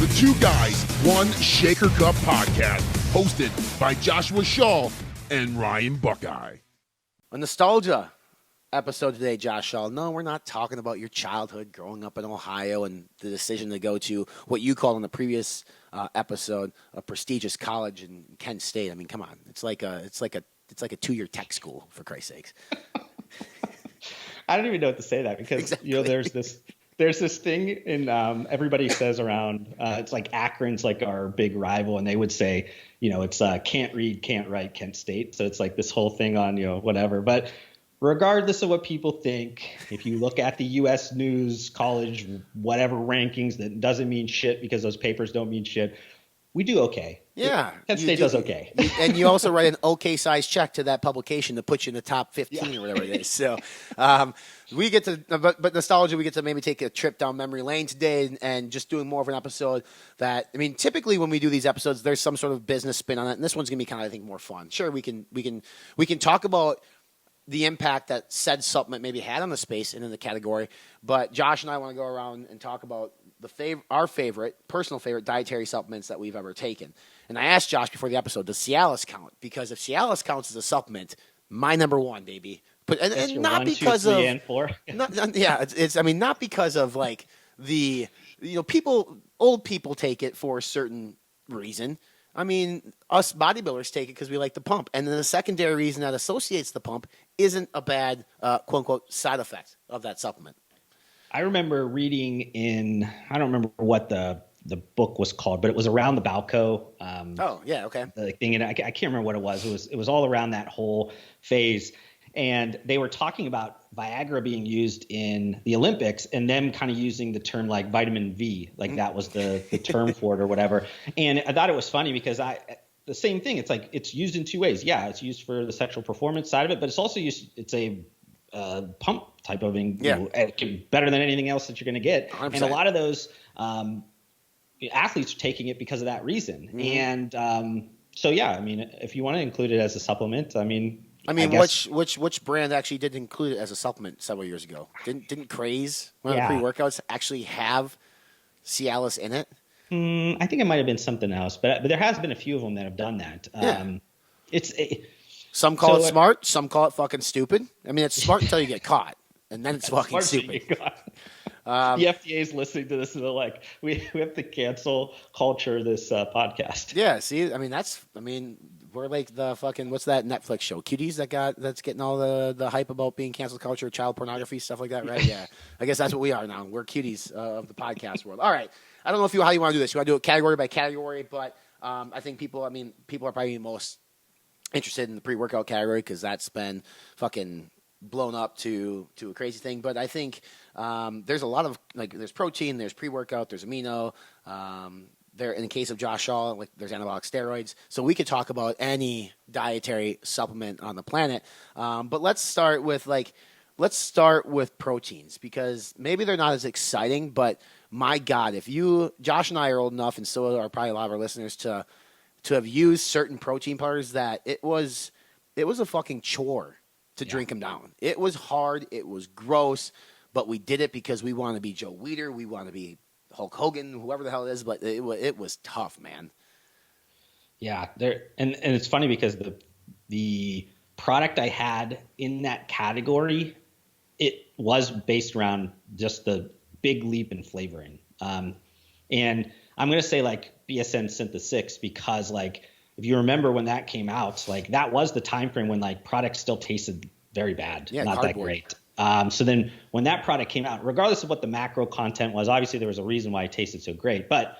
the Two Guys, One Shaker Cup podcast, hosted by Joshua Shaw and Ryan Buckeye. A nostalgia episode today, Josh Shaw. No, we're not talking about your childhood growing up in Ohio and the decision to go to what you called in the previous episode a prestigious college in Kent State. I mean, come on, it's like a 2-year tech school, for Christ's sakes. I don't even know what to say that because exactly. there's this thing in everybody says around it's like Akron's like our big rival, and they would say it's can't read, can't write, Kent State. So it's like this whole thing on whatever. But regardless of what people think, if you look at the U.S. News college whatever rankings, that doesn't mean shit because those papers don't mean shit. We do okay. Yeah. Kent State does okay. And you also write an okay size check to that publication to put you in the top 15 or whatever it is. So we get to, but nostalgia, we get to maybe take a trip down memory lane today and just doing more of an episode that, I mean, typically when we do these episodes, there's some sort of business spin on it. And this one's going to be kind of, I think, more fun. Sure, we can talk about the impact that said supplement maybe had on the space and in the category. But Josh and I want to go around and talk about our personal favorite dietary supplements that we've ever taken. And I asked Josh before the episode, does Cialis count? Because if Cialis counts as a supplement, my number one, baby. But and not 1, because 2, 3, of and 4. not because of like the old people take it for a certain reason. I mean, us bodybuilders take it because we like the pump. And then the secondary reason that associates the pump isn't a bad, quote-unquote, side effect of that supplement. I remember reading in, I don't remember what the book was called, but it was around the Balco. Oh, yeah, okay. Thing, and I can't remember what it was. It was all around that whole phase. And they were talking about Viagra being used in the Olympics and them kind of using the term like vitamin V, like that was the term for it or whatever. And I thought it was funny because the same thing, it's like it's used in two ways. Yeah, it's used for the sexual performance side of it, but it's also used, it's a pump type of thing, better than anything else that you're going to get. 100%. And a lot of those athletes are taking it because of that reason. Mm-hmm. And so, yeah, I mean, if you want to include it as a supplement, I mean, which brand actually did include it as a supplement several years ago? Didn't Craze, one of the pre-workouts, actually have Cialis in it? I think it might have been something else, but there has been a few of them that have done that. Some call it smart, some call it fucking stupid. I mean, it's smart until you get caught, and then it's fucking stupid. The FDA is listening to this, and they're like, we have to cancel culture this podcast. Yeah, see, I mean, we're like the fucking, what's that Netflix show? Cuties that's getting all the hype about being cancel culture, child pornography, stuff like that, right? Yeah. I guess that's what we are now. We're cuties of the podcast world. All right. I don't know how you want to do this. You want to do it category by category, but I think people are probably most interested in the pre-workout category because that's been fucking blown up to a crazy thing. But I think there's a lot of, like, there's protein, there's pre-workout, there's amino. There, in the case of Josh Shaw, like, there's anabolic steroids. So we could talk about any dietary supplement on the planet. But let's start with proteins because maybe they're not as exciting, but my God, Josh and I are old enough, and so are probably a lot of our listeners, to have used certain protein powders that it was a fucking chore to drink them down. It was hard. It was gross, but we did it because we want to be Joe Weider. We want to be Hulk Hogan, whoever the hell it is, but it was tough, man. Yeah, and it's funny because the product I had in that category, it was based around just the big leap in flavoring. And I'm going to say like BSN Synthesis because like if you remember when that came out, like that was the time frame when like products still tasted very bad, not cardboard. That great. So then when that product came out, regardless of what the macro content was, obviously there was a reason why it tasted so great. But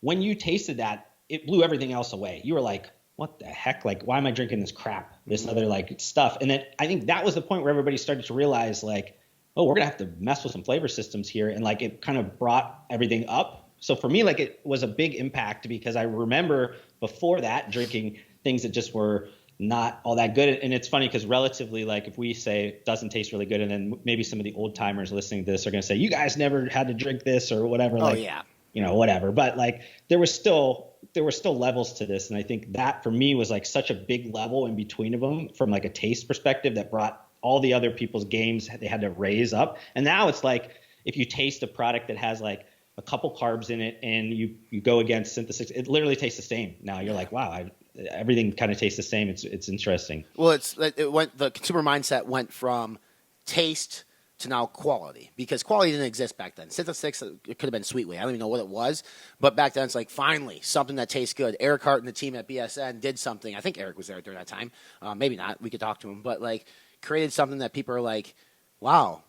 when you tasted that, it blew everything else away. You were like, what the heck? Like, why am I drinking this crap, this other like stuff? And then I think that was the point where everybody started to realize like, oh, we're going to have to mess with some flavor systems here. And like it kind of brought everything up. So for me, like it was a big impact because I remember before that drinking things that just were not all that good. And it's funny because relatively, like if we say it doesn't taste really good and then maybe some of the old timers listening to this are going to say, you guys never had to drink this or whatever. Oh, yeah. You know, whatever. But like there were still levels to this. And I think that for me was like such a big level in between of them from like a taste perspective that brought all the other people's games they had to raise up. And now it's like if you taste a product that has like a couple carbs in it, and you go against synthesis, it literally tastes the same. Now you're like, wow, everything kind of tastes the same. It's interesting. Well, the consumer mindset went from taste to now quality, because quality didn't exist back then. Synthesis, it could have been sweet whey. I don't even know what it was, but back then it's like, finally something that tastes good. Eric Hart and the team at BSN did something. I think Eric was there during that time. Maybe not. We could talk to him, but like created something that people are like, wow,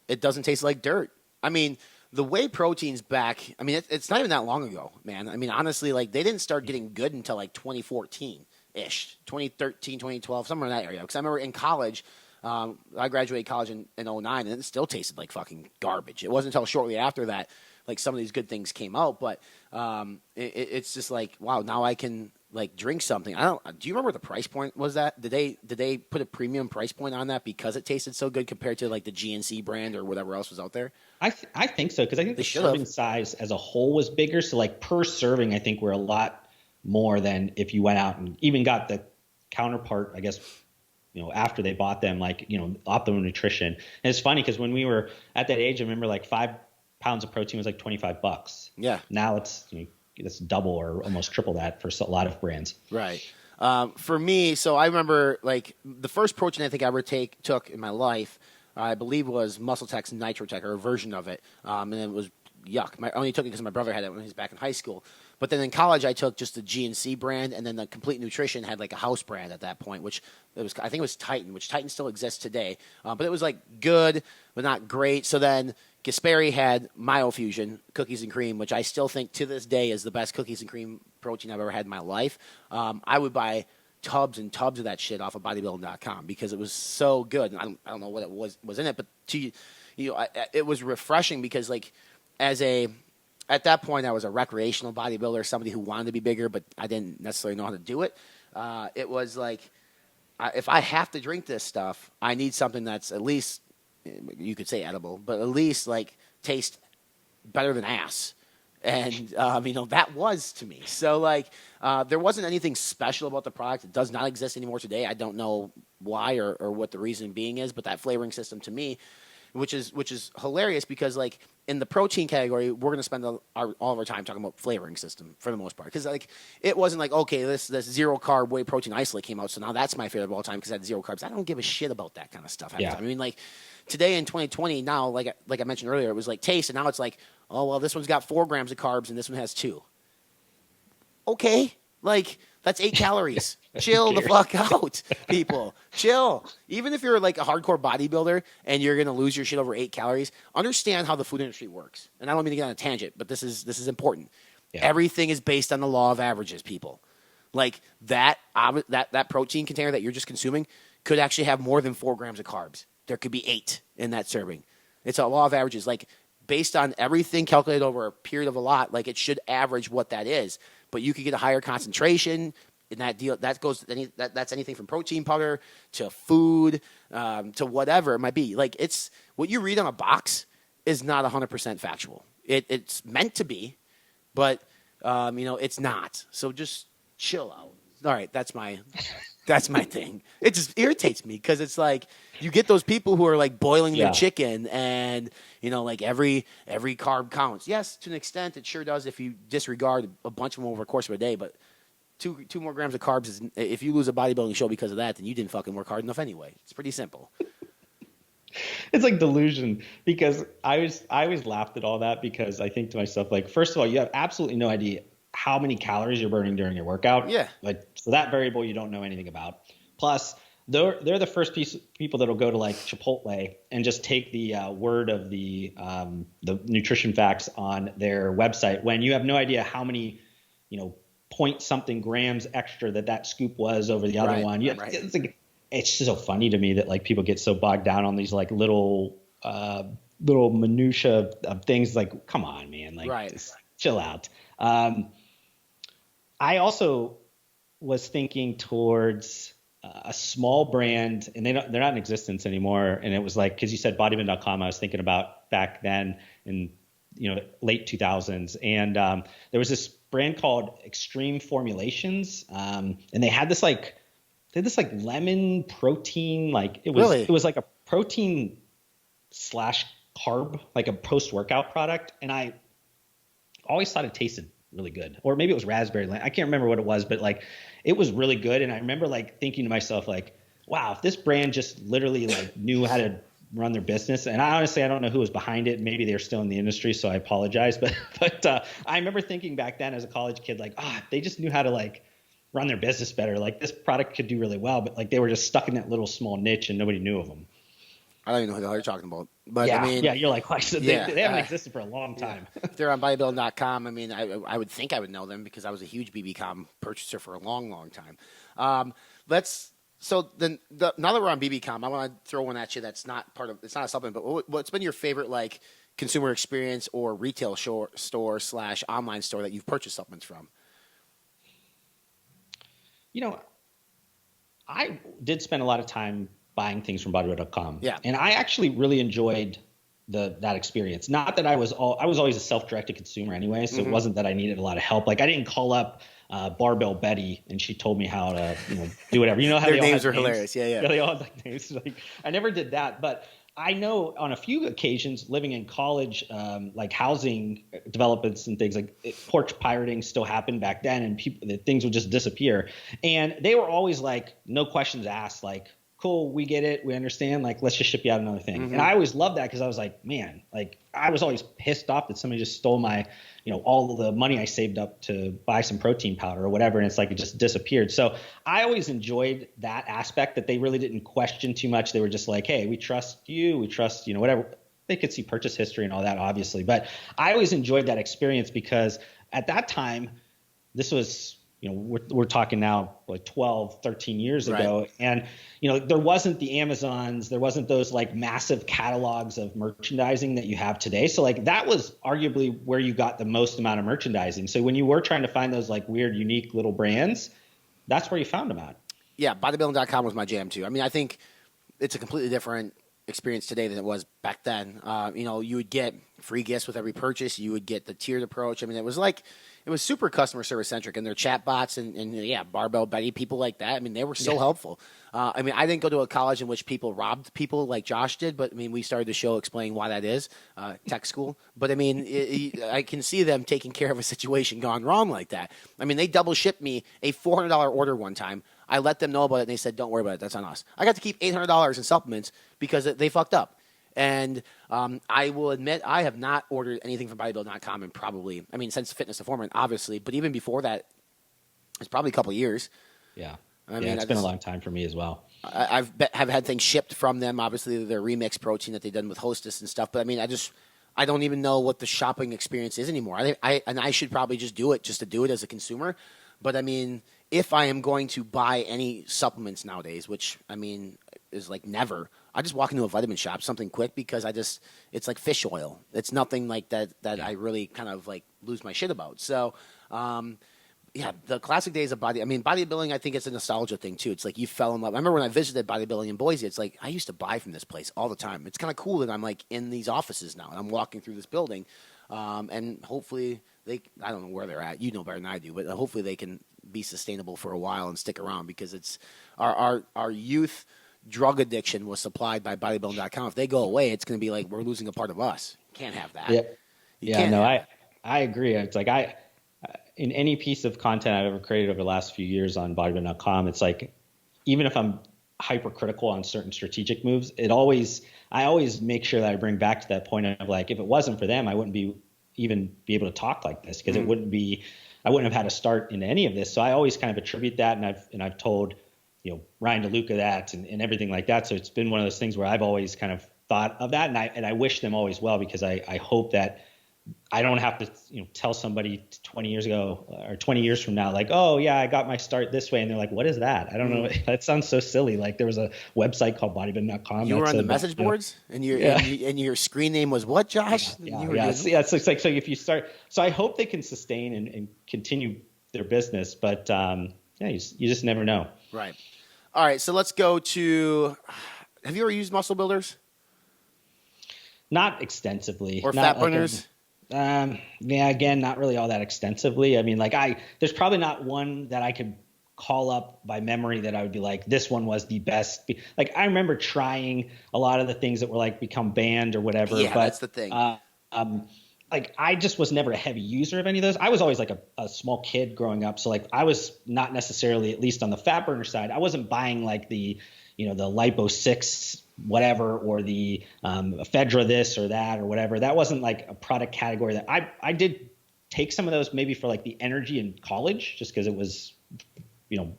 it doesn't taste like dirt. I mean, the whey proteins back, I mean, it's not even that long ago, man. I mean, honestly, like they didn't start getting good until like 2014-ish, 2013, 2012, somewhere in that area. Because I remember in college, I graduated college in 2009, and it still tasted like fucking garbage. It wasn't until shortly after that, like some of these good things came out. But it's just like, wow, now I can like drink something. Do you remember what the price point was? That did they put a premium price point on that because it tasted so good compared to like the GNC brand or whatever else was out there? I think so, because I think the serving size as a whole was bigger. So like per serving, I think we're a lot more than if you went out and even got the counterpart, I guess, after they bought them, like, Optimum Nutrition. And it's funny because when we were at that age, I remember like 5 pounds of protein was like $25. Yeah. Now it's double or almost triple that for a lot of brands. Right. For me, so I remember like the first protein I think I ever took in my life, I believe was MuscleTech's NitroTech, or a version of it. And it was yuck. I only took it because my brother had it when he was back in high school. But then in college, I took just the GNC brand, and then the Complete Nutrition had like a house brand at that point, I think it was Titan, which Titan still exists today. But it was like good, but not great. So then Gaspari had Milo Fusion cookies and cream, which I still think to this day is the best cookies and cream protein I've ever had in my life. I would buy tubs and tubs of that shit off of bodybuilding.com because it was so good. And I don't know what it was in it, but it was refreshing because like at that point I was a recreational bodybuilder, somebody who wanted to be bigger, but I didn't necessarily know how to do it. It was like, if I have to drink this stuff, I need something that's at least, you could say edible, but at least like taste better than ass. And, that was to me. So like, there wasn't anything special about the product. It does not exist anymore today. I don't know why or what the reason being is, but that flavoring system to me, which is hilarious because like in the protein category, we're going to spend all of our time talking about flavoring system for the most part. Because like it wasn't like, okay, this zero carb whey protein isolate came out, so now that's my favorite of all time because it had zero carbs. I don't give a shit about that kind of stuff. Yeah. I mean, like today in 2020, now like I mentioned earlier, it was like taste, and now it's like, oh well, this one's got 4 grams of carbs and this one has 2. Okay, like that's 8 calories. Chill the fuck out, people. Chill. Even if you're like a hardcore bodybuilder and you're gonna lose your shit over 8 calories, understand how the food industry works. And I don't mean to get on a tangent, but this is important. Yeah. Everything is based on the law of averages, people. Like that protein container that you're just consuming could actually have more than 4 grams of carbs. There could be 8 in that serving. It's a law of averages. Like based on everything calculated over a period of a lot, like it should average what that is. But you could get a higher concentration. In that deal, that's anything from protein powder to food to whatever it might be. Like it's what you read on a box is not 100% factual. It's meant to be, but it's not. So just chill out. All right, that's my thing. It just irritates me because it's like you get those people who are like boiling their chicken and like every carb counts. Yes, to an extent it sure does if you disregard a bunch of them over the course of a day, but 2 more grams of carbs is, if you lose a bodybuilding show because of that, then you didn't fucking work hard enough anyway. It's pretty simple. It's like delusion because I always laughed at all that because I think to myself, like, first of all, you have absolutely no idea how many calories you're burning during your workout. Yeah. Like, so that variable you don't know anything about. Plus, they're the first people that'll go to like Chipotle and just take the word of the nutrition facts on their website when you have no idea how many, point something grams extra that scoop was over the other one. Yeah, right. It's so funny to me that like people get so bogged down on these like little minutia of things. Like, come on, man, like just chill out. I also was thinking towards a small brand, and they're not in existence anymore. And it was like, because you said bodybuilding.com, I was thinking about back then in late 2000s, and there was this brand called Extreme Formulations, and they had this like lemon protein, like it was like a protein / carb, like a post workout product, and I always thought it tasted really good, or maybe it was raspberry. I can't remember what it was, but like it was really good. And I remember like thinking to myself, like, wow, if this brand just literally like knew how to run their business. And I don't know who was behind it. Maybe they're still in the industry, so I apologize. But I remember thinking back then as a college kid, like, if they just knew how to like run their business better, like this product could do really well. But like they were just stuck in that little small niche and nobody knew of them. I don't even know who the hell you're talking about. But yeah, I mean, you're like, they haven't existed for a long time. If they're on bodybuilding.com, I mean, I would think I would know them because I was a huge BBCom purchaser for a long, long time. So then, now that we're on BBCom, I want to throw one at you that's not it's not a supplement, but what's been your favorite like consumer experience or retail store / online store that you've purchased supplements from? You know, I did spend a lot of time buying things from bodybuilding.com. Yeah. And I actually really enjoyed that experience. Not that I was always a self-directed consumer anyway, so it wasn't that I needed a lot of help. Like I didn't call up Barbell Betty and she told me how to do whatever. You know how their names are hilarious. Yeah. They all have like names. Like I never did that, but I know on a few occasions living in college, like housing developments and things like porch pirating still happened back then, and things would just disappear. And they were always like, no questions asked, like, cool, we get it, we understand, like let's just ship you out another thing. And I always loved that because I was like, man, like I was always pissed off that somebody just stole my, all of the money I saved up to buy some protein powder or whatever, and it's like it just disappeared. So I always enjoyed that aspect, that they really didn't question too much. They were just like, hey, we trust you, whatever. They could see purchase history and all that, obviously, but I always enjoyed that experience because at that time, this was, we're talking now like 12, 13 years ago. Right. And, there wasn't the Amazons, there wasn't those like massive catalogs of merchandising that you have today. So like that was arguably where you got the most amount of merchandising. So when you were trying to find those like weird, unique little brands, that's where you found them at. Yeah. Bodybuilding.com was my jam too. I mean, I think it's a completely different experience today than it was back then. You would get free gifts with every purchase. You would get the tiered approach. I mean, it was super customer service centric, and their chat bots and Barbell Betty, people like that. I mean, they were so helpful. I didn't go to a college in which people robbed people like Josh did, but I mean, we started the show explaining why that is, tech school. But I mean, I can see them taking care of a situation gone wrong like that. I mean, they double shipped me a $400 order one time. I let them know about it, and they said, don't worry about it. That's on us. I got to keep $800 in supplements because they fucked up. And I will admit I have not ordered anything from bodybuilding.com in probably, since Fitness to Foreman, obviously. But even before that, it's probably a couple of years. Yeah. It's been a long time for me as well. Have had things shipped from them, obviously, their remix protein that they've done with Hostess and stuff. But, I don't even know what the shopping experience is anymore. I should probably just do it just to do it as a consumer. But, if I am going to buy any supplements nowadays, which, is like never, I just walk into a vitamin shop, something quick, because it's like fish oil. It's nothing like that I really kind of like lose my shit about. So, the classic days of bodybuilding, I think it's a nostalgia thing too. It's like you fell in love. I remember when I visited bodybuilding in Boise, it's like I used to buy from this place all the time. It's kind of cool that I'm like in these offices now and I'm walking through this building. And hopefully I don't know where they're at. You know better than I do, but hopefully they can be sustainable for a while and stick around, because it's our youth drug addiction was supplied by bodybuilding.com. If they go away, it's going to be like we're losing a part of us. Can't have that. I agree. It's like in any piece of content I've ever created over the last few years on bodybuilding.com, it's like even if I'm hypercritical on certain strategic moves, I always make sure that I bring back to that point of like, if it wasn't for them, I wouldn't even be able to talk like this, because I wouldn't have had a start into any of this. So I always kind of attribute that, and I've told Ryan DeLuca that and everything like that. So it's been one of those things where I've always kind of thought of that, and I wish them always well, because I hope that I don't have to tell somebody 20 years ago or 20 years from now, like, oh yeah, I got my start this way, and they're like, what is that? I don't know. That sounds so silly. Like there was a website called bodybuilding.com. You were on the message boards, and your screen name was what, Josh? It's like, so if you start, so I hope they can sustain and continue their business, but you just never know. Right. All right. So let's go to, have you ever used muscle builders? Not extensively. Or fat burners? Again, not really all that extensively. There's probably not one that I could call up by memory that I would be like, this one was the best. Like I remember trying a lot of the things that were like become banned or whatever. Yeah, but, that's the thing. like I just was never a heavy user of any of those. I was always like a small kid growing up. So like I was not necessarily, at least on the fat burner side, I wasn't buying like the, the Lipo 6 whatever, or the ephedra this or that or whatever. That wasn't like a product category that I did take some of those maybe for like the energy in college, just because it was,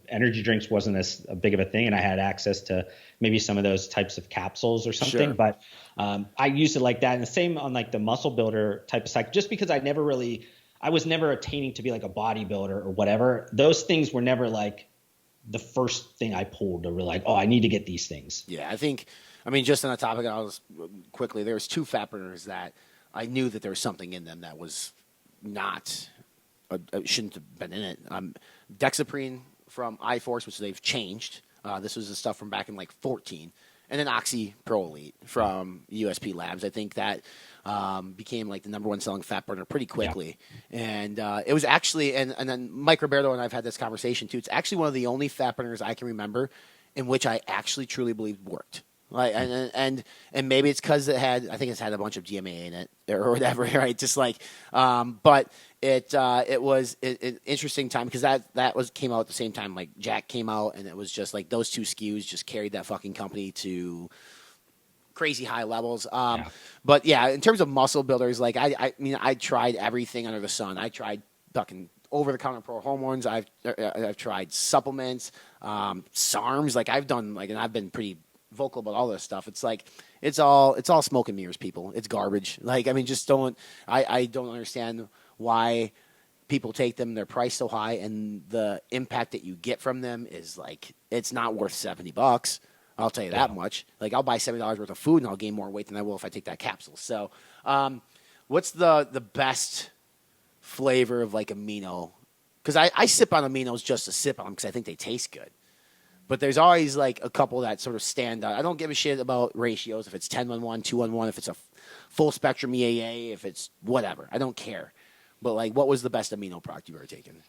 energy drinks wasn't as big of a thing, and I had access to maybe some of those types of capsules or something. Sure. But I used it like that. And the same on like the muscle builder type of side, just because I was never attaining to be like a bodybuilder or whatever. Those things were never like the first thing I pulled, or were like, oh, I need to get these things. Yeah, just on the topic, there's two fat burners that I knew that there was something in them that was not, shouldn't have been in it. Dexaprine from iForce, which they've changed. This was the stuff from back in like 14. And then Oxy Pro Elite from USP Labs. I think that became like the number one selling fat burner pretty quickly. Yeah. And it was actually, and then Mike Roberto and I've had this conversation too. It's actually one of the only fat burners I can remember in which I actually truly believed worked. Like, and maybe it's because it's had a bunch of DMA in it or whatever, right? Just like, but it was an interesting time because that came out at the same time like Jack came out, and it was just like those two SKUs just carried that fucking company to crazy high levels. But yeah, in terms of muscle builders, like I tried everything under the sun. I tried fucking over-the-counter pro hormones. I've tried supplements, SARMs. Like I've done and I've been pretty vocal about all this stuff. It's like it's all smoke and mirrors, people. It's garbage. Like just don't. I don't understand why people take them. They're priced so high, and the impact that you get from them is like it's not worth $70. I'll tell you that much. Like I'll buy $70 worth of food, and I'll gain more weight than I will if I take that capsule. So, what's the best flavor of like amino? Because I sip on aminos just to sip on them because I think they taste good. But there's always like a couple that sort of stand out. I don't give a shit about ratios, if it's 10-1-1, 2-1-1, if it's a full spectrum EAA, if it's whatever. I don't care. But like, what was the best amino product you've ever taken?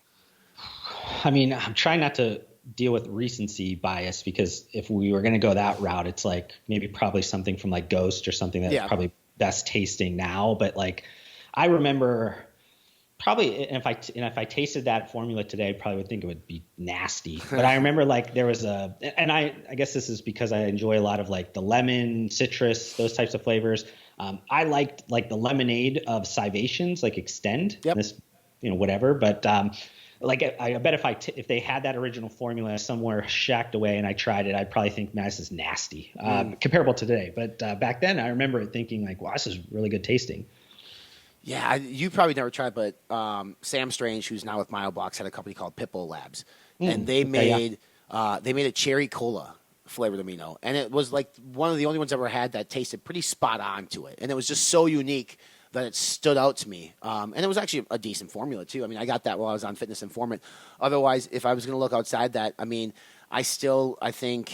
I'm trying not to deal with recency bias, because if we were going to go that route, it's like maybe probably something from like Ghost or something that's probably best tasting now. But like, I remember probably if I tasted that formula today, I probably would think it would be nasty. But I remember like there was and I guess this is because I enjoy a lot of like the lemon, citrus, those types of flavors. I liked like the lemonade of Cyvations, like Extend. Yep. This, whatever. But like I bet if they had that original formula somewhere shacked away and I tried it, I'd probably think, man, this is nasty. Comparable to today. But back then I remember thinking like, wow, this is really good tasting. Yeah, you probably never tried, but Sam Strange, who's now with Milo Blocks, had a company called Pitbull Labs, and they made a cherry cola flavored amino, and it was like one of the only ones I ever had that tasted pretty spot on to it, and it was just so unique that it stood out to me. And it was actually a decent formula too. I got that while I was on Fitness Informant. Otherwise, if I was going to look outside that, I think.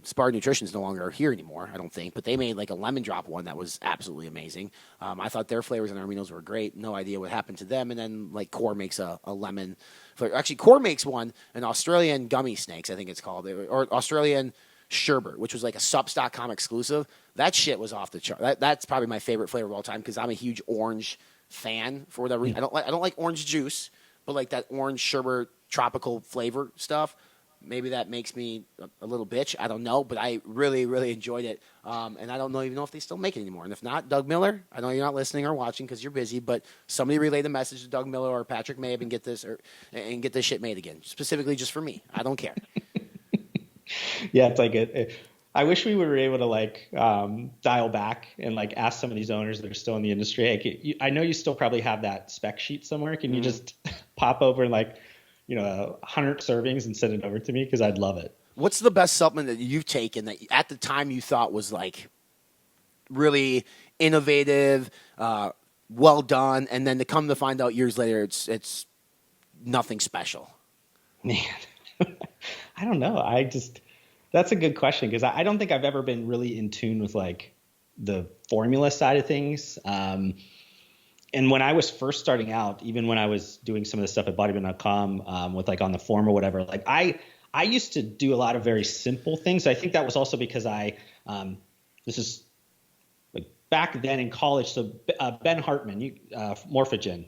Spartan Nutrition is no longer here anymore, I don't think, but they made like a lemon drop one that was absolutely amazing. I thought their flavors and their aminos were great. No idea what happened to them. And then like Core makes a lemon flavor. Actually, Core makes one, an Australian gummy snakes, I think it's called, or Australian sherbet, which was like a Sups.com exclusive. That shit was off the chart. That's probably my favorite flavor of all time because I'm a huge orange fan for whatever reason. I don't like orange juice, but like that orange sherbet tropical flavor stuff. Maybe that makes me a little bitch. I don't know, but I really, really enjoyed it. And I don't even know if they still make it anymore. And if not, Doug Miller, I know you're not listening or watching because you're busy, but somebody relay the message to Doug Miller or Patrick Mabe and get this shit made again, specifically just for me. I don't care. Yeah, it's like I wish we were able to like dial back and like ask some of these owners that are still in the industry. Like, I know you still probably have that spec sheet somewhere. Can you just pop over and like 100 servings and send it over to me, because I'd love it. What's the best supplement that you've taken that at the time you thought was like really innovative, well done, and then to come to find out years later it's nothing special? Man, I don't know. That's a good question, because I don't think I've ever been really in tune with like the formula side of things. And when I was first starting out, even when I was doing some of the stuff at bodybuilding.com with like on the form or whatever, like I used to do a lot of very simple things. I think that was also because this is like back then in college, so Ben Hartman, Morphogen.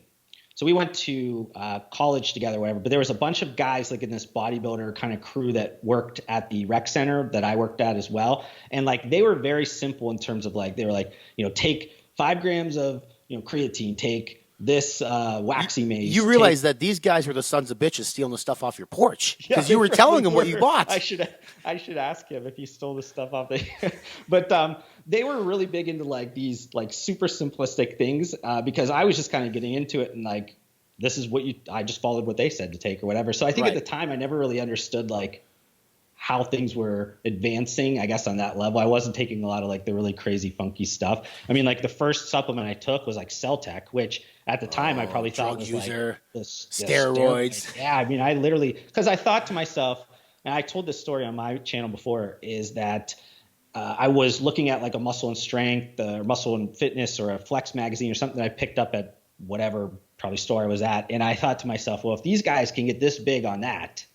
So we went to college together, whatever. But there was a bunch of guys like in this bodybuilder kind of crew that worked at the rec center that I worked at as well. And like they were very simple in terms of like they were like, take 5 grams of creatine, take this waxy maze. You realize that these guys were the sons of bitches stealing the stuff off your porch because you were telling them what you bought. I should ask him if he stole the stuff off there. But they were really big into like these like super simplistic things because I was just kind of getting into it and like this is what I just followed what they said to take or whatever. So I think at the time I never really understood like how things were advancing, I guess, on that level. I wasn't taking a lot of like the really crazy funky stuff. I mean, like the first supplement I took was like Celtec, which at the time I probably thought was user, like steroids. Yeah, I mean, I literally, because I thought to myself, and I told this story on my channel before, is that I was looking at like a Muscle and Strength or Muscle and Fitness or a Flex magazine or something that I picked up at whatever probably store I was at. And I thought to myself, well, if these guys can get this big on that,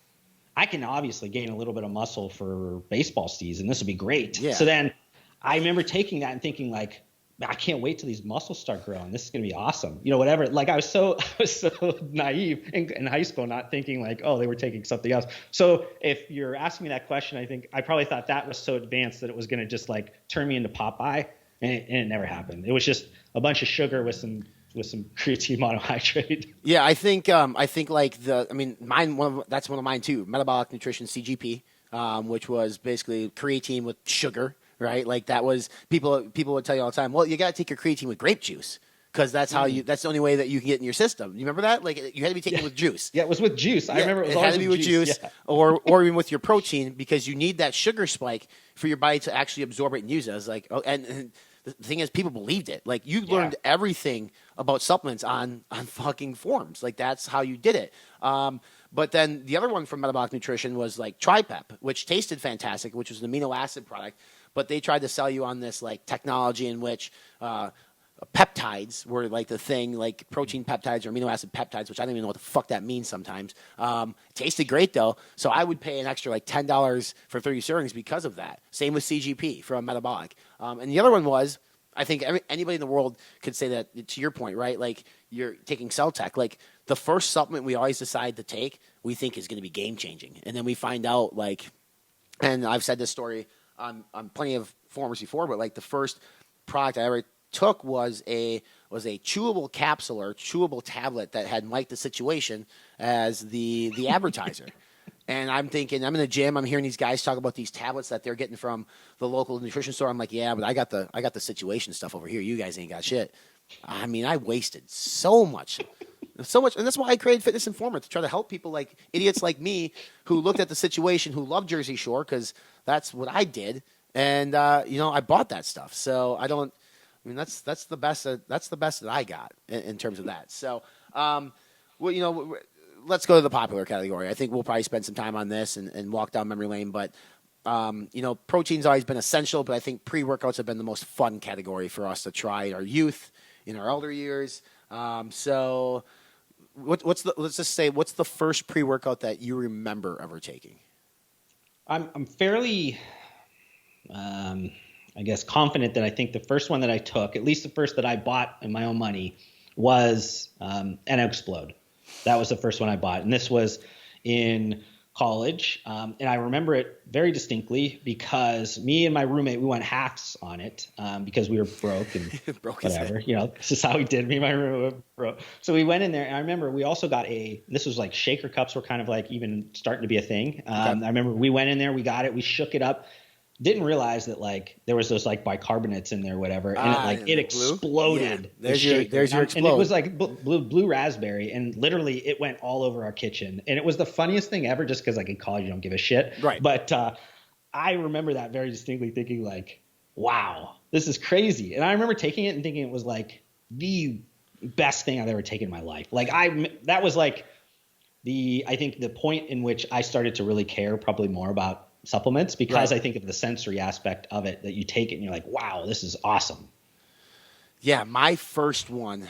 I can obviously gain a little bit of muscle for baseball season. This would be great. Yeah. So then I remember taking that and thinking like, I can't wait till these muscles start growing. This is going to be awesome. Whatever. Like I was so naive in high school, not thinking like, oh, they were taking something else. So if you're asking me that question, I think I probably thought that was so advanced that it was going to just like turn me into Popeye, and it never happened. It was just a bunch of sugar with some creatine monohydrate. Yeah, I think like that's one of mine too. Metabolic Nutrition CGP, which was basically creatine with sugar, right? Like that was people would tell you all the time, well, you got to take your creatine with grape juice because that's how that's the only way that you can get in your system. You remember that? Like you had to be taking it with juice. Yeah, it was with juice. I remember it had to be with juice or even with your protein because you need that sugar spike for your body to actually absorb it and use it. I was like, oh, and the thing is, people believed it. Like you learned everything about supplements on fucking forums. Like that's how you did it. But then the other one from Metabolic Nutrition was like Tripep, which tasted fantastic, which was an amino acid product. But they tried to sell you on this like technology in which peptides were like the thing, like protein peptides or amino acid peptides, which I don't even know what the fuck that means sometimes. It tasted great though, so I would pay an extra like $10 for 30 servings because of that. Same with CGP from Metabolic. And the other one was, I think anybody in the world could say that, to your point, right? Like you're taking Celtec. Like the first supplement we always decide to take, we think is going to be game changing, and then we find out like, and I've said this story on plenty of forums before, but like the first product I ever took was a chewable capsule or chewable tablet that had Mike the Situation as the advertiser. And I'm thinking, I'm in the gym, I'm hearing these guys talk about these tablets that they're getting from the local nutrition store. I'm like, yeah, but I got the Situation stuff over here. You guys ain't got shit. I mean, I wasted so much. And that's why I created Fitness Informer, to try to help people like idiots like me who looked at the Situation, who loved Jersey Shore, because that's what I did. And I bought that stuff. So that's the best that I got in terms of that. So, let's go to the popular category. I think we'll probably spend some time on this and walk down memory lane. But, protein's always been essential, but I think pre-workouts have been the most fun category for us to try in our youth, in our elder years. So let's just say, what's the first pre-workout that you remember ever taking? I'm fairly, I guess, confident that I think the first one that I took, at least the first that I bought in my own money, was Explode. That was the first one I bought, and this was in college. And I remember it very distinctly because me and my roommate, we went halves on it because we were broke and whatever. This is how we did. Me and my roommate were broke. So we went in there, and I remember we also got this was like shaker cups were kind of like even starting to be a thing. I remember we went in there, we got it, we shook it up. Didn't realize that like there was those like bicarbonates in there, whatever, and it exploded. Yeah. There's your explode. And it was like blue raspberry, and literally it went all over our kitchen. And it was the funniest thing ever, just because like in college you don't give a shit. Right. But I remember that very distinctly, thinking like, wow, this is crazy. And I remember taking it and thinking it was like the best thing I've ever taken in my life. Like that was like I think the point in which I started to really care probably more about supplements, because I think of the sensory aspect of it, that you take it and you're like, wow, this is awesome. Yeah, my first one,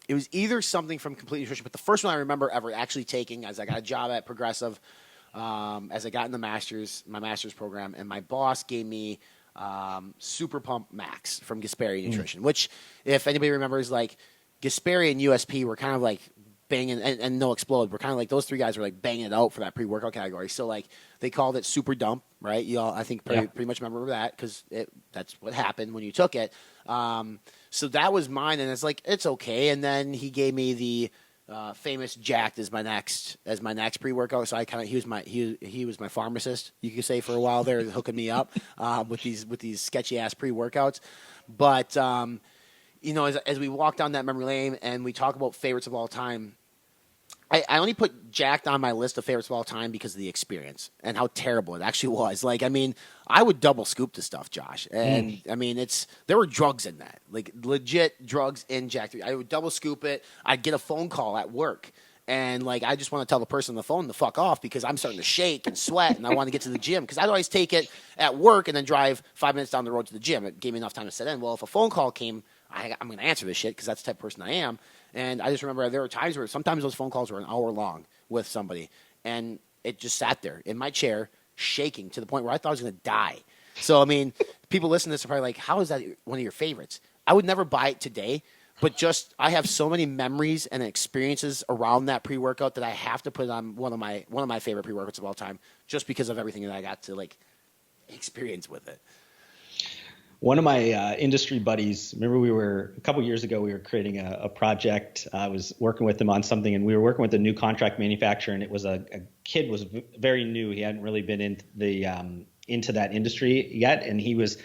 it was either something from Complete Nutrition, but the first one I remember ever actually taking, as I got a job at Progressive, as I got in my master's program, and my boss gave me Super Pump Max from Gaspari Nutrition, which, if anybody remembers, like Gaspari and USP were kind of like banging, and No Explode were kind of like, those three guys were like banging it out for that pre-workout category. So like they called it Super Dump, right? You all, I think, pretty much remember that because that's what happened when you took it. So that was mine, and it's like, it's okay. And then he gave me the famous Jacked as my next pre-workout. So I kind of, he was my pharmacist, you could say, for a while there, hooking me up with these sketchy ass pre-workouts. But you know, as we walk down that memory lane and we talk about favorites of all time, I only put Jacked on my list of favorites of all time because of the experience and how terrible it actually was. Like, I mean, I would double scoop the stuff, Josh. And I mean, there were drugs in that, like legit drugs in Jacked. I would double scoop it. I'd get a phone call at work. And like, I just want to tell the person on the phone to fuck off because I'm starting to shake and sweat and I want to get to the gym. Because I'd always take it at work and then drive 5 minutes down the road to the gym. It gave me enough time to sit in. Well, if a phone call came, I'm going to answer this shit because that's the type of person I am. And I just remember there were times where sometimes those phone calls were an hour long with somebody. And it just sat there in my chair shaking to the point where I thought I was going to die. So, I mean, people listening to this are probably like, how is that one of your favorites? I would never buy it today. But just, I have so many memories and experiences around that pre-workout that I have to put on one of my favorite pre-workouts of all time, just because of everything that I got to like experience with it. One of my industry buddies, remember a couple years ago, we were creating a project. I was working with him on something, and we were working with a new contract manufacturer, and it was a kid was very new. He hadn't really been into that industry yet, and he was.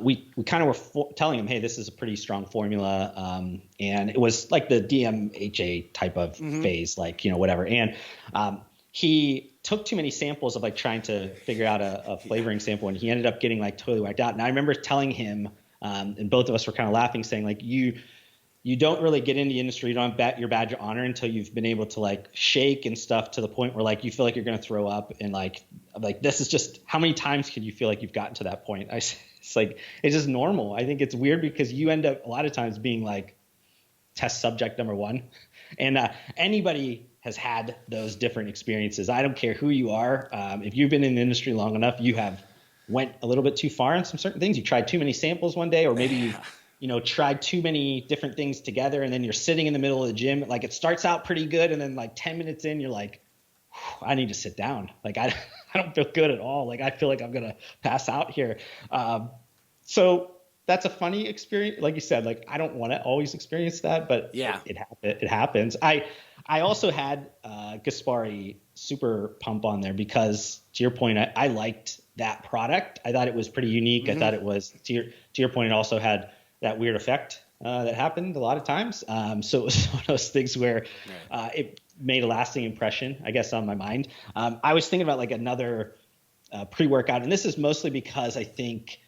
We kind of were telling him, hey, this is a pretty strong formula. And it was like the DMHA type of phase, like, you know, whatever. And he took too many samples of like trying to figure out a flavoring sample, and he ended up getting like totally wiped out. And I remember telling him, and both of us were kind of laughing, saying like, you don't really get into the industry. You don't have your badge of honor until you've been able to like shake and stuff to the point where like you feel like you're going to throw up. And like this is just, how many times can you feel like you've gotten to that point? It's like, it's just normal. I think it's weird because you end up a lot of times being like test subject number one. And anybody has had those different experiences. I don't care who you are. If you've been in the industry long enough, you have went a little bit too far in some certain things. You tried too many samples one day, or maybe you know, tried too many different things together, and then you're sitting in the middle of the gym. Like, it starts out pretty good, and then like 10 minutes in, you're like, I need to sit down. Like, I don't feel good at all. Like, I feel like I'm going to pass out here. So that's a funny experience. Like you said, like, I don't want to always experience that, but yeah, it happens. I also had Gaspari Super Pump on there because, to your point, I liked that product. I thought it was pretty unique. I thought it was, to your point, it also had that weird effect that happened a lot of times. So it was one of those things where it made a lasting impression, I guess, on my mind. I was thinking about like another pre-workout, and this is mostly because I think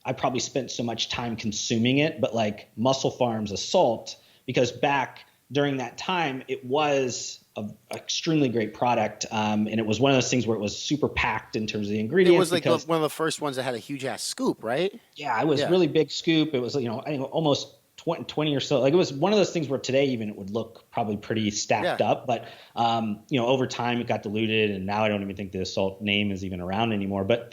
I probably spent so much time consuming it, but like Muscle Farms Assault, because back during that time, it was an extremely great product. And it was one of those things where it was super packed in terms of the ingredients. It was like one of the first ones that had a huge ass scoop, right? Yeah, it was really big scoop. It was, you know, I think almost 20 or so. Like, it was one of those things where today even it would look probably pretty stacked up. But, you know, over time it got diluted, and now I don't even think the Assault name is even around anymore. But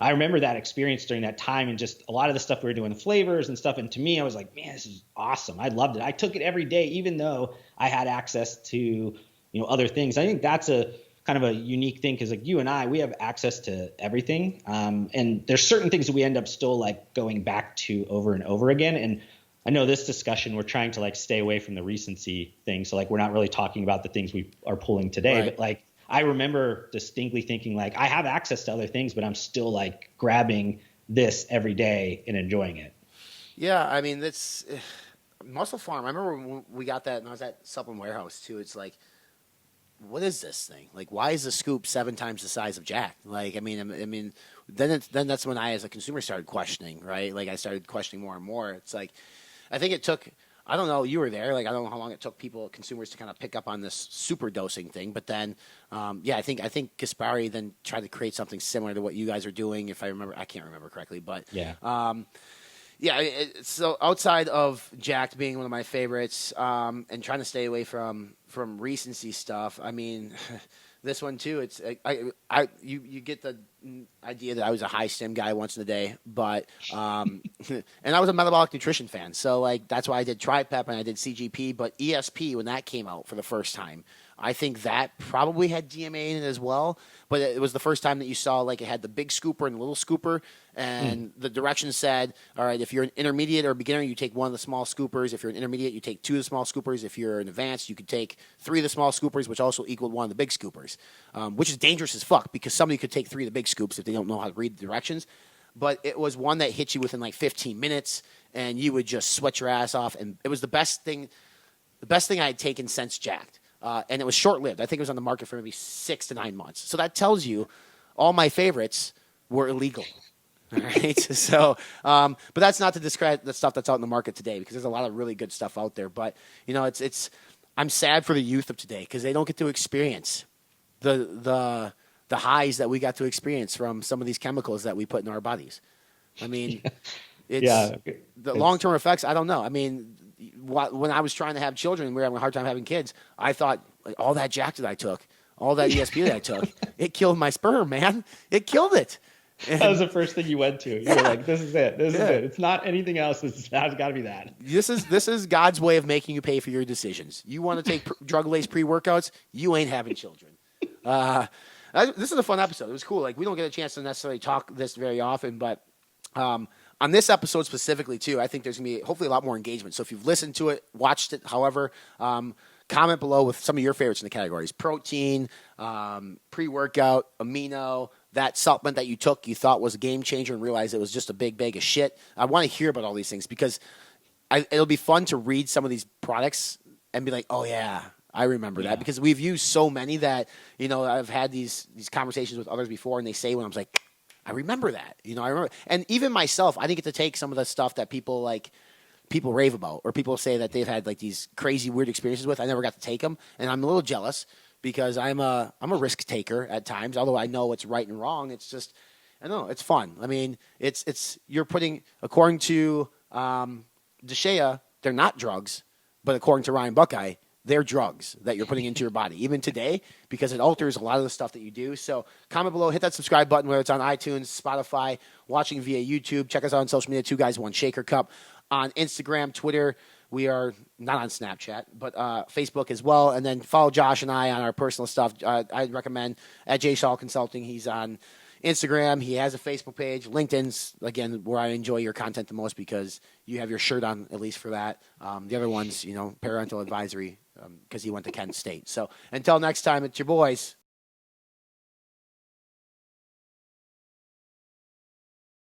I remember that experience during that time, and just a lot of the stuff we were doing, the flavors and stuff. And to me, I was like, man, this is awesome. I loved it. I took it every day, even though I had access to, you know, other things. I think that's a kind of a unique thing, because like you and I, we have access to everything. And there's certain things that we end up still like going back to over and over again. And I know this discussion, we're trying to like stay away from the recency thing. So like, we're not really talking about the things we are pulling today, but like, I remember distinctly thinking like, I have access to other things, but I'm still like grabbing this every day and enjoying it. Yeah, I mean, that's Muscle Farm. I remember when we got that, and I was at Supplement Warehouse too. It's like, what is this thing? Like, why is the scoop 7 times the size of Jack? Like, I mean, then that's when I, as a consumer, started questioning, right? Like, I started questioning more and more. It's like, I think it took, I don't know, you were there. Like, I don't know how long it took consumers to kind of pick up on this super dosing thing. But then, I think Gaspari then tried to create something similar to what you guys are doing. If I remember, I can't remember correctly, but so outside of Jacked being one of my favorites, and trying to stay away from recency stuff, I mean, This one too. It's you get the idea that I was a high stim guy once in a day, but and I was a metabolic nutrition fan. So like that's why I did TriPep and I did CGP. But ESP when that came out for the first time, I think that probably had DMA in it as well. But it was the first time that you saw like it had the big scooper and the little scooper, and the directions said, all right, if you're an intermediate or beginner, you take one of the small scoopers. If you're an intermediate, you take two of the small scoopers. If you're an advanced, you could take three of the small scoopers, which also equaled one of the big scoopers, which is dangerous as fuck because somebody could take three of the big scoops if they don't know how to read the directions. But it was one that hit you within like 15 minutes, and you would just sweat your ass off. And it was the best thing I had taken since Jacked. And it was short-lived. I think it was on the market for maybe 6 to 9 months. So that tells you all my favorites were illegal. All right. So, but that's not to discredit the stuff that's out in the market today because there's a lot of really good stuff out there. But you know, I'm sad for the youth of today because they don't get to experience the highs that we got to experience from some of these chemicals that we put in our bodies. I mean, the long-term effects. I don't know. I mean, when I was trying to have children, we were having a hard time having kids. I thought like, all that Jack that I took, all that ESP that I took, it killed my sperm, man. It killed it. And that was the first thing you went to. You were like, "This is it. This is it. It's not anything else. It's got to be that." This is God's way of making you pay for your decisions. You want to take drug-laced pre-workouts? You ain't having children. This is a fun episode. It was cool. Like we don't get a chance to necessarily talk this very often, but. On this episode specifically, too, I think there's going to be hopefully a lot more engagement. So if you've listened to it, watched it, however, comment below with some of your favorites in the categories. Protein, pre-workout, amino, that supplement that you took you thought was a game changer and realized it was just a big bag of shit. I want to hear about all these things because it'll be fun to read some of these products and be like, oh, yeah, I remember that. Because we've used so many that, you know, I've had these conversations with others before, and they say when I was like, I remember that, you know. I remember, and even myself, I didn't get to take some of the stuff that people rave about, or people say that they've had like these crazy weird experiences with. I never got to take them, and I'm a little jealous because I'm a risk taker at times. Although I know what's right and wrong, it's just I don't know, it's fun. I mean, it's you're putting according to DeShea, they're not drugs, but according to Ryan Buckeye, they're drugs that you're putting into your body, even today, because it alters a lot of the stuff that you do. So comment below, hit that subscribe button, whether it's on iTunes, Spotify, watching via YouTube. Check us out on social media, 2 Guys 1 Shaker Cup. On Instagram, Twitter, we are not on Snapchat, but Facebook as well. And then follow Josh and I on our personal stuff. I'd recommend at J. Shaw Consulting. He's on Instagram. He has a Facebook page. LinkedIn's, again, where I enjoy your content the most because you have your shirt on, at least for that. The other ones, you know, parental advisory, because he went to Kent State. So until next time, it's your boys.